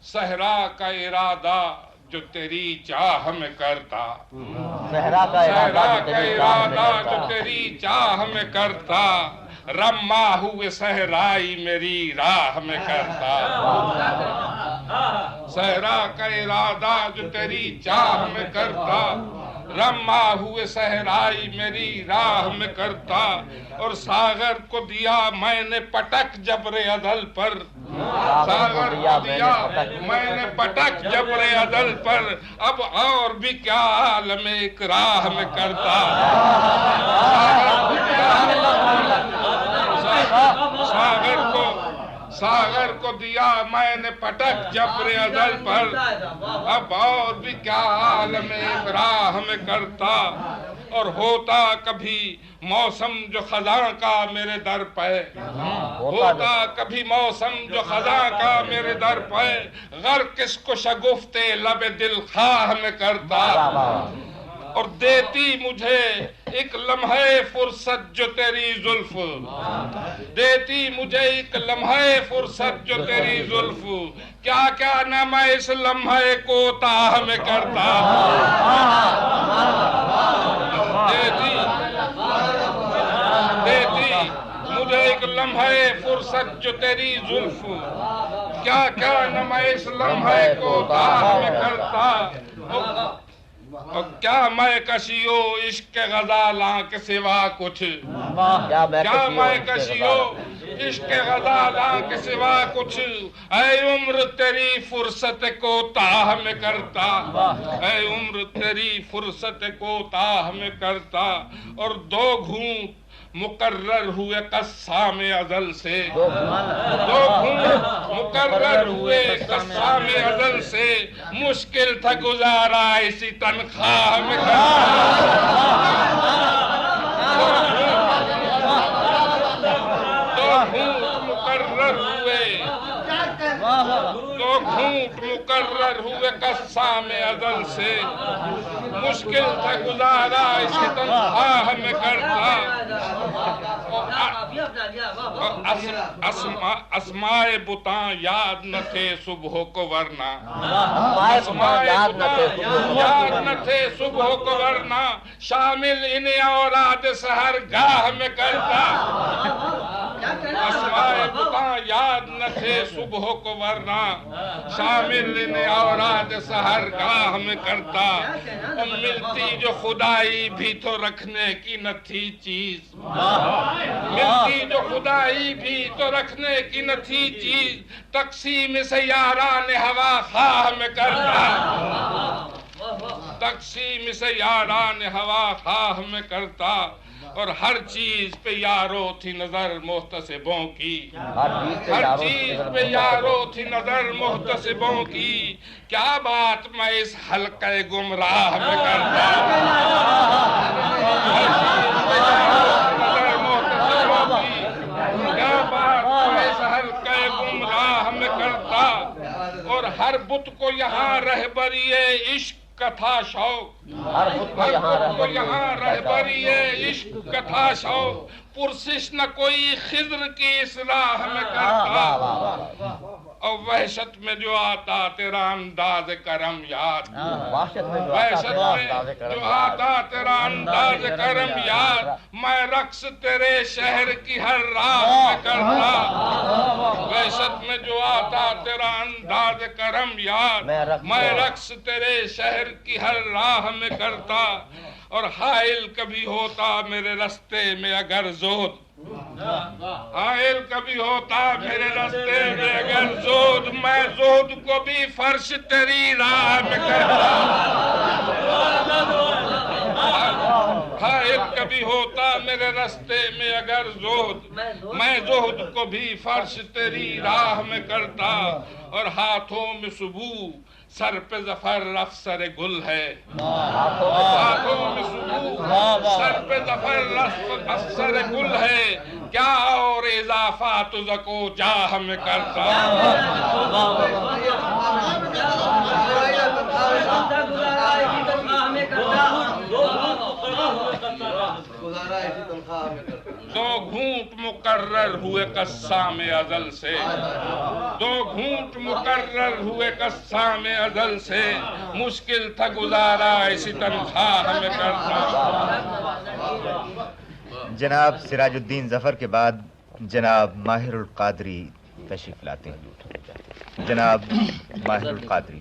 صحرا کا ارادہ جو تیری چاہ میں کرتا، صحرا کا ارادہ جو تیری چاہ میں کرتا، رما ہوئے صحرائی میری راہ میں کرتا، صحرا کا ارادہ جو تیری چاہ میں کرتا، رما ہوئے صحرائی میری راہ میں کرتا، اور ساغر کو دیا میں نے پٹک جبر عدل پر، ساغر کو دیا میں نے پٹک جبر عدل پر، اب اور بھی کیا عالم اکراہ میں کرتا، ساغر کو دیا میں نے پٹک جبر عدل پر، اب اور بھی کیا عالم اکراہ میں کرتا، اور ہوتا کبھی موسم جو خزاں کا میرے در پہ، ہوتا کبھی موسم جو خزاں کا میرے در پہ، غرق اس کو شگفتے لب دل خواہ میں کرتا، اور دیتی مجھے ایک لمحہ فرصت جو تیری زلف، دیتی مجھے ایک لمحہ فرصت جو تیری زلف، کیا کیا نہ میں اس لمحے کو تاہ میں کرتا، دیتی مجھے ایک لمحہ فرصت جو تیری زلف، کیا کیا نہ میں اس لمحے کو تاہ میں کرتا، اور کیا میں کشیو عشق غزالاں کے سوا کچھ، کیا میں کشیو عشق غزالاں کے سوا کچھ، اے عمر تیری فرصت کو تاہ میں کرتا، اے عمر تیری فرصت کو تاہ میں کرتا، اور دو گھونٹ مقرر ہوئے قسام ازل سے، دو گھونٹ مقرر ہوئے قسام ازل سے، مشکل تھا گزارا اسی تنخواہ میں دو گھونٹ مقرر ہوئے قسام ازل سے، مشکل تھا گزارا اسی تنخواہ میں کرتا، اسماء بتاں یاد نہ تھے صبح کو ورنہ، اسماء بتاں یاد نہ تھے صبح کو ورنہ، شامل انہیں اوراد سحر گاہ میں کرتا، اسماء بتاں یاد نہ تھے صبح کو ورنہ، شامل انہیں اوراد سحر گاہ میں کرتا، اور ملتی جو خدائی بھی تو رکھنے کی نہ تھی چیز، ملتی جو خدائی بھی تو رکھنے کی نہ تھی چیز، تقسیم سے یاران ہوا خواہ میں کرتا، تقسیم سے یاران ہوا خواہ میں کرتا، اور ہر چیز پہ یارو تھی نظر محتسبوں کی، ہر چیز پہ یارو تھی نظر محتسبوں کی، کیا بات میں اس حلقہ گمراہ میں کرتا، ہر چیز پہ یارو تھی نظر محتسبوں کی، کیا بات میں اس حلقہ گمراہ میں کرتا، اور ہر بت کو یہاں رہبری عشق کا تھا شوق، ہر بت کو یہاں رہبری عشق کا تھا شوق، پرسش نہ کوئی خضر کی اس راہ میں کرتا، اور وحشت میں جو آتا تیرا انداز کرم یاد، وحشت میں جو آتا تیرا انداز کرم یاد، میں رقص تیرے شہر کی ہر راہ میں کرتا، وحشت میں جو آتا تیرا انداز کرم یاد، میں رقص تیرے شہر کی ہر راہ میں کرتا، اور حائل کبھی ہوتا میرے رستے میں اگر زہد، حائل کبھی ہوتا میرے رستے میں اگر زہد، میں زہد کو بھی فرش تیری راہ میں کرتا، حائل کبھی ہوتا میرے رستے میں اگر زہد، میں زہد کو بھی فرش تیری راہ میں کرتا، اور ہاتھوں میں صبح سر پہ ظفر افسر گل ہے، ہاتھوں میں صبح سر پہ ظفر افسر گل ہے، کیا اور اضافات زکو جاہ میں کرتا، دو گھونٹ مقرر ہوئے قسام ازل سے، دو گھونٹ مقرر ہوئے قسام ازل سے، مشکل تھا گزارا ایسی تنخواہ میں کرتا۔ جناب سراج الدین ظفر کے بعد جناب ماہر القادری تشریف لاتے ہیں۔ جناب ماہر القادری۔